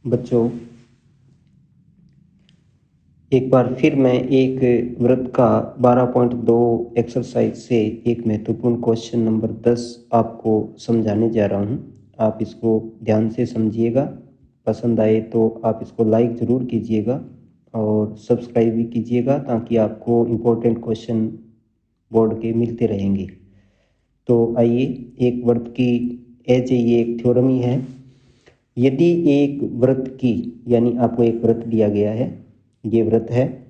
बच्चों, एक बार फिर मैं एक वृत्त का 12.2 एक्सरसाइज से एक महत्वपूर्ण क्वेश्चन नंबर 10 आपको समझाने जा रहा हूं। आप इसको ध्यान से समझिएगा। पसंद आए तो आप इसको लाइक ज़रूर कीजिएगा और सब्सक्राइब भी कीजिएगा ताकि आपको इम्पोर्टेंट क्वेश्चन बोर्ड के मिलते रहेंगे। तो आइए, एक वृत्त की ये एक थ्योरम ही है। यदि एक वृत्त की, यानी आपको एक वृत्त दिया गया है, ये वृत्त है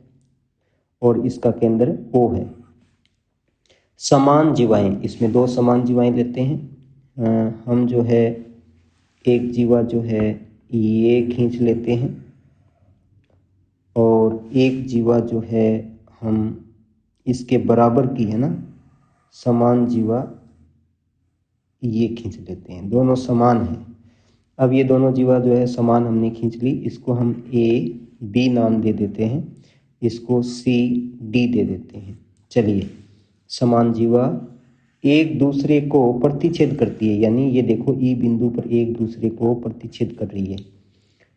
और इसका केंद्र O है। समान जीवाएं, इसमें दो समान जीवाएं लेते हैं। हम जो है एक जीवा जो है ये खींच लेते हैं और एक जीवा जो है हम इसके बराबर की है ना, समान जीवा ये खींच लेते हैं। दोनों समान हैं। अब ये दोनों जीवा जो है समान हमने खींच ली, इसको हम A B नाम दे देते हैं, इसको C D दे देते हैं। चलिए, समान जीवा एक दूसरे को प्रतिच्छेद करती है, यानी ये देखो E बिंदु पर एक दूसरे को प्रतिच्छेद कर रही है।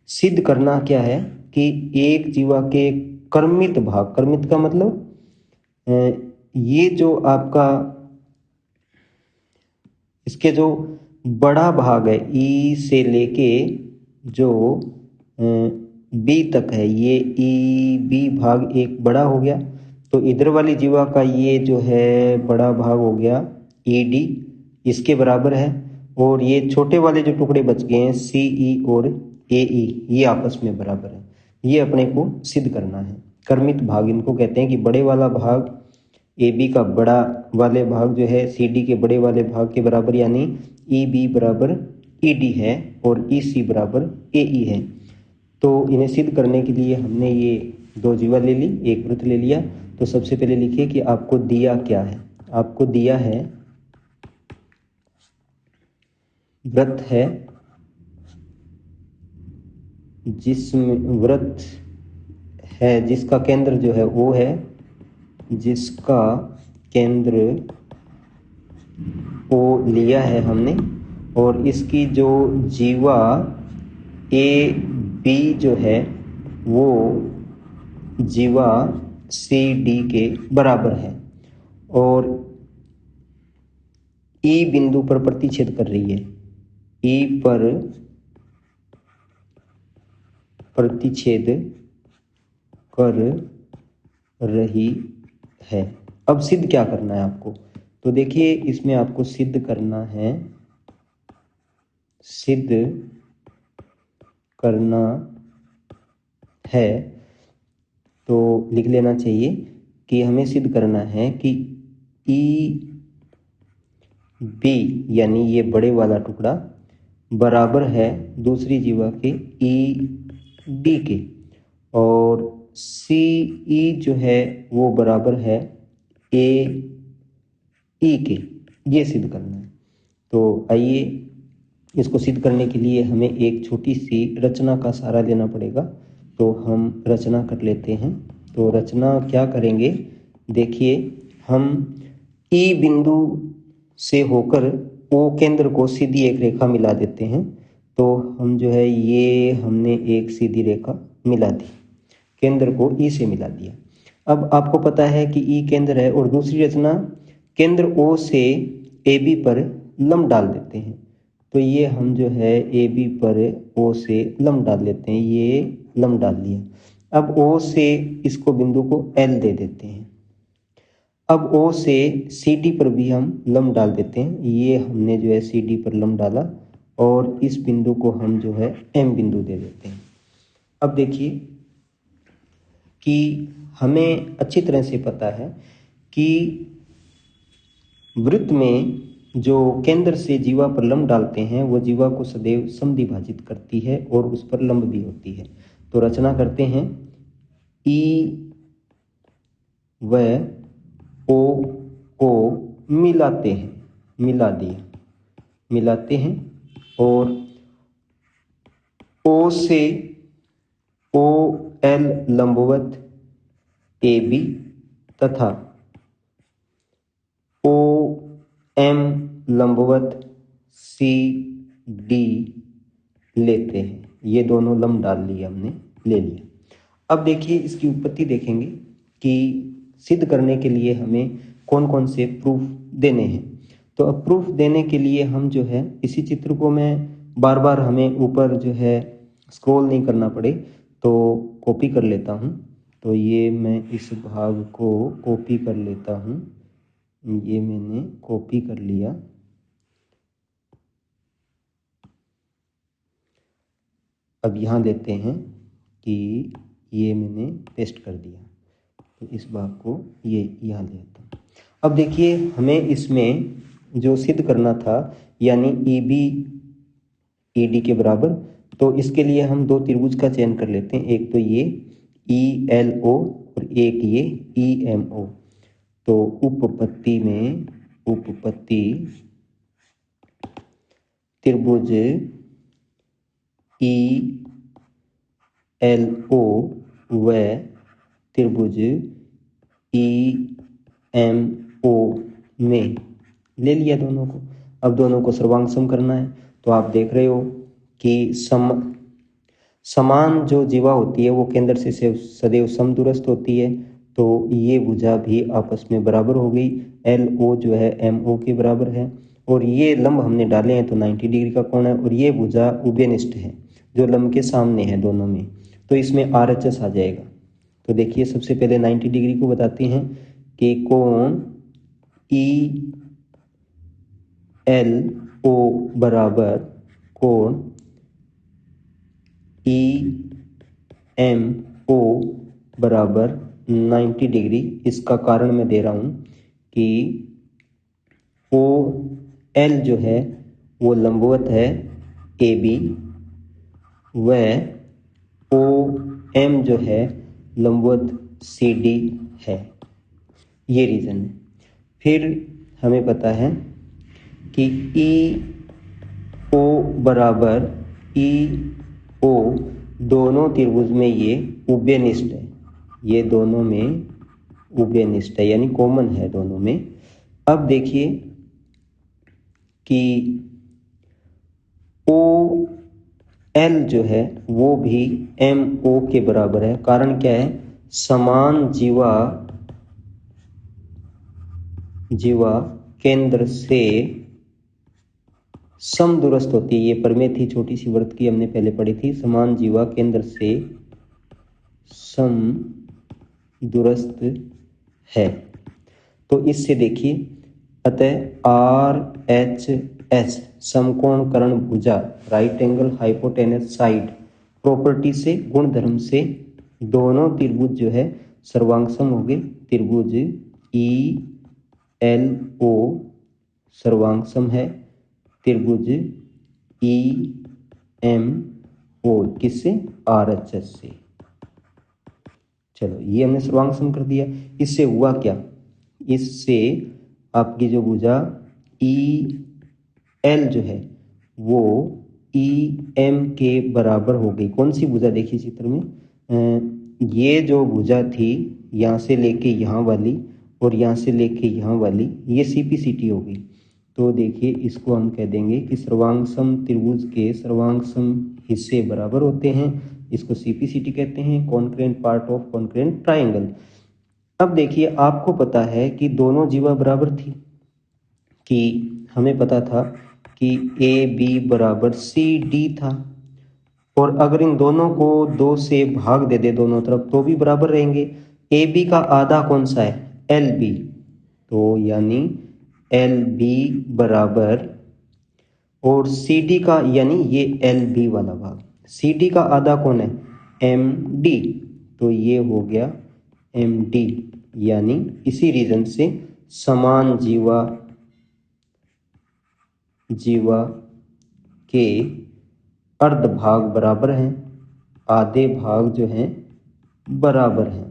सिद्ध करना क्या है कि एक जीवा के कर्मित भाग, कर्मित का मतलब ये जो आपका इसके जो बड़ा भाग है E से लेके जो B तक है, ये EB भाग एक बड़ा हो गया, तो इधर वाली जीवा का ये जो है बड़ा भाग हो गया ED, इसके बराबर है। और ये छोटे वाले जो टुकड़े बच गए हैं CE और AE, ये आपस में बराबर है। ये अपने को सिद्ध करना है। कर्मित भाग इनको कहते हैं कि बड़े वाला भाग AB का बड़ा वाले भाग जो है CD के बड़े वाले भाग के बराबर, यानी EB बराबर ED है और EC बराबर AE है। तो इन्हें सिद्ध करने के लिए हमने ये दो जीवा ले ली, एक वृत्त ले लिया। तो सबसे पहले लिखिए कि आपको दिया क्या है। आपको दिया है वृत्त है जिसमें वृत्त है जिसका केंद्र जो है वो है, जिसका केंद्र O लिया है हमने, और इसकी जो जीवा AB जो है वो जीवा CD के बराबर है और E बिंदु पर प्रतिच्छेद कर रही है। E पर प्रतिच्छेद कर रही है। अब सिद्ध क्या करना है आपको, तो देखिए इसमें आपको सिद्ध करना है, सिद्ध करना है तो लिख लेना चाहिए कि हमें सिद्ध करना है कि EB यानी ये बड़े वाला टुकड़ा बराबर है दूसरी जीवा के ED के, और CE जो है वो बराबर है AE के। ये सिद्ध करना है। तो आइए, इसको सिद्ध करने के लिए हमें एक छोटी सी रचना का सहारा लेना पड़ेगा। तो हम रचना कर लेते हैं। तो रचना क्या करेंगे, देखिए हम E बिंदु से होकर O केंद्र को सीधी एक रेखा मिला देते हैं। तो हम जो है ये हमने एक सीधी रेखा मिला दी, केंद्र को E से मिला दिया। अब आपको पता है कि E केंद्र है, और दूसरी रचना केंद्र O से AB पर लंब डाल देते हैं। तो ये हम जो है AB पर O से लंब डाल लेते हैं, ये लंब डाल दिया। अब O से इसको बिंदु को L दे देते हैं। अब O से CD पर भी हम लंब डाल देते हैं, ये हमने जो है CD पर लंब डाला, और इस बिंदु को हम जो है M बिंदु दे देते हैं। अब देखिए कि हमें अच्छी तरह से पता है कि वृत्त में जो केंद्र से जीवा पर लंब डालते हैं वो जीवा को सदैव समद्विभाजित करती है और उस पर लंब भी होती है। तो रचना करते हैं, E व O को मिलाते हैं, मिला दिया, मिलाते हैं, और O से OL लंबवत AB तथा OM लंबवत CD लेते हैं। ये दोनों लम्ब डाल लिए हमने, ले लिया। अब देखिए इसकी उत्पत्ति देखेंगे कि सिद्ध करने के लिए हमें कौन कौन से प्रूफ देने हैं। तो अब प्रूफ देने के लिए हम जो है इसी चित्र को मैं बार बार हमें ऊपर जो है स्क्रॉल नहीं करना पड़े तो कॉपी कर लेता हूँ। तो ये मैं इस भाग को कॉपी कर लेता हूँ, ये मैंने कॉपी कर लिया। अब यहाँ लेते हैं कि ये मैंने पेस्ट कर दिया, तो इस भाग को ये यहाँ ले आता हूँ। अब देखिए हमें इसमें जो सिद्ध करना था यानी EB ED के बराबर, तो इसके लिए हम दो त्रिभुज का चयन कर लेते हैं, एक तो ये ELO और एक ये EMO। तो उपपत्ति में उपपत्ति त्रिभुज ELO व त्रिभुज EMO में ले लिया दोनों को। अब दोनों को सर्वांग सम करना है। तो आप देख रहे हो कि समान जो जीवा होती है वो केंद्र से सदैव समदूरस्थ होती है। तो ये भुजा भी आपस में बराबर हो गई, LO जो है MO के बराबर है, और ये लंब हमने डाले हैं तो 90 डिग्री का कोण है, और ये भुजा उभयनिष्ठ है जो लंब के सामने है दोनों में, तो इसमें RHS आ जाएगा। तो देखिए सबसे पहले 90 डिग्री को बताते हैं कि कोण ELO बराबर कोण EMO बराबर 90 डिग्री। इसका कारण मैं दे रहा हूँ कि OL जो है वो लंबवत है AB व OM जो है लंबवत CD है, ये रीज़न है। फिर हमें पता है कि EO बराबर EO दोनों त्रिभुज में ये उभयनिष्ठ है, ये दोनों में उभयनिष्ठ है यानी कॉमन है दोनों में। अब देखिए कि OL जो है वो भी MO के बराबर है। कारण क्या है, समान जीवा केंद्र से समदूरस्थ होती है। ये प्रमेय थी छोटी सी वृत्त की, हमने पहले पढ़ी थी। समान जीवा केंद्र से समदूरस्थ है। तो इससे देखिए अतः RHS समकोण कर्ण भुजा right angle hypotenuse side property से गुणधर्म से दोनों त्रिभुज जो है सर्वांग सम हो गए। त्रिभुज ELO सर्वांग सम है त्रिभुज EMO किससे, RHS से। चलो ये हमने सर्वांग सम कर दिया। इससे हुआ क्या, इससे आपकी जो भुजा EL जो है वो EM के बराबर हो गई। कौन सी भुजा, देखिए चित्र में ये जो भुजा थी यहाँ से लेके यहाँ वाली और यहाँ से लेके यहाँ वाली, ये CPCT हो गई। तो देखिए इसको हम कह देंगे कि सर्वांग सम त्रिभुज के सर्वांग सम हिस्से बराबर होते हैं, इसको CPCT कहते हैं, concurrent part of concurrent triangle. अब देखिए आपको पता है कि दोनों जीवा बराबर थी, कि हमें पता था कि AB बराबर CD था, और अगर इन दोनों को 2 से भाग दे दे दोनों तरफ तो भी बराबर रहेंगे। AB का आधा कौन सा है, LB, तो यानी LB बराबर, और CD का यानी ये LB वाला भाग, CD का आधा कौन है, MD, तो ये हो गया MD। यानी इसी रीजन से समान जीवा के अर्ध भाग बराबर हैं, आधे भाग जो हैं बराबर हैं।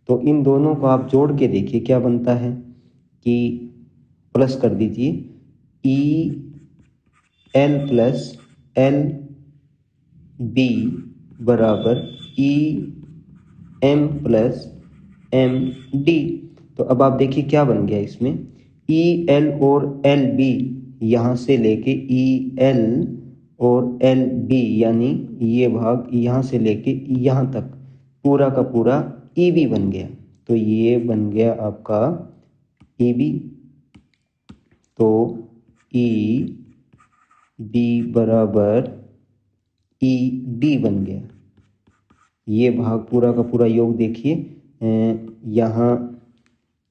तो इन दोनों को आप जोड़ के देखिए क्या बनता है कि प्लस कर दीजिए EL प्लस LB बराबर EM प्लस MD। तो अब आप देखिए क्या बन गया इसमें, EL और LB यहाँ से लेके EL और एल बी यानी ये भाग यहाँ से लेके यहाँ तक पूरा का पूरा ई बी बन गया। तो ये बन गया आपका ई बी। तो ई बी बराबर ई डी बन गया। ये भाग पूरा का पूरा योग देखिए, यहाँ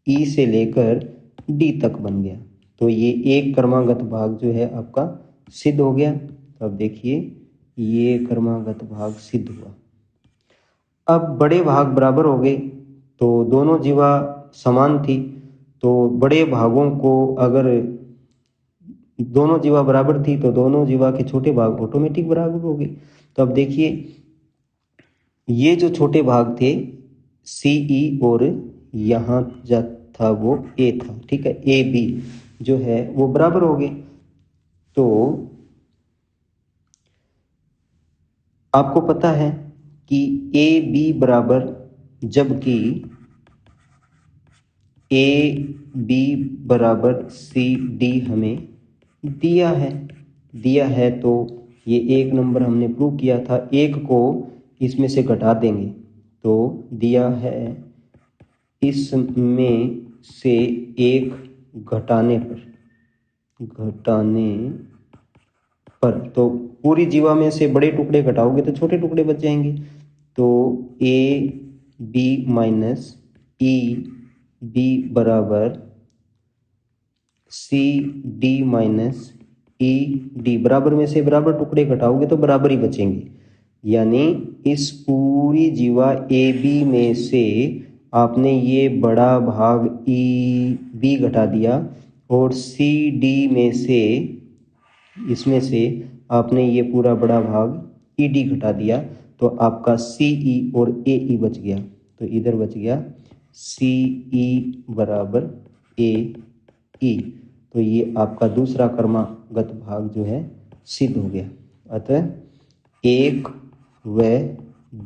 ई से लेकर डी तक बन गया। तो ये एक क्रमागत भाग जो है आपका सिद्ध हो गया। तो अब देखिए ये क्रमागत भाग सिद्ध हुआ। अब बड़े भाग बराबर हो गए, तो दोनों जीवा समान थी, तो बड़े भागों को अगर दोनों जीवा बराबर थी तो दोनों जीवा के छोटे भाग ऑटोमेटिक बराबर हो गए। तो अब देखिए ये जो छोटे भाग थे सी ई और यहाँ जा था वो ए था, ठीक है, ए बी जो है वो बराबर हो गए। तो आपको पता है कि ए बी बराबर, जबकि ए बी बराबर सी डी हमें दिया है। तो ये एक नंबर हमने प्रूव किया था, एक को इसमें से घटा देंगे तो दिया है इसमें से एक घटाने पर तो पूरी जीवा में से बड़े टुकड़े घटाओगे तो छोटे टुकड़े बच जाएंगे। तो A B minus E B बराबर C D minus E D, बराबर में से बराबर टुकड़े घटाओगे तो बराबर ही बचेंगे। यानी इस पूरी जीवा ए बी में से आपने ये बड़ा भाग ई बी घटा दिया और सी डी में से इसमें से आपने ये पूरा बड़ा भाग ई डी घटा दिया, तो आपका सी ई और ए ई बच गया। तो इधर बच गया सी ई बराबर ए ई। तो ये आपका दूसरा क्रमागत भाग जो है सिद्ध हो गया। अतः 1 व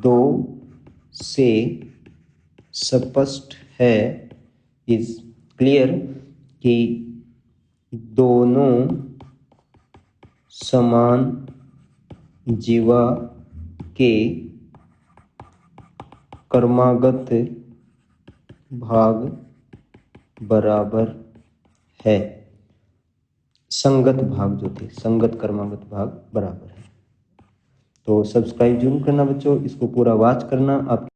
2 से स्पष्ट है, इज क्लियर, कि दोनों समान जीवा के क्रमागत भाग बराबर है। संगत भाग जो थे, संगत क्रमागत भाग बराबर है। तो सब्सक्राइब जरूर करना बच्चों, इसको पूरा वॉच करना। आप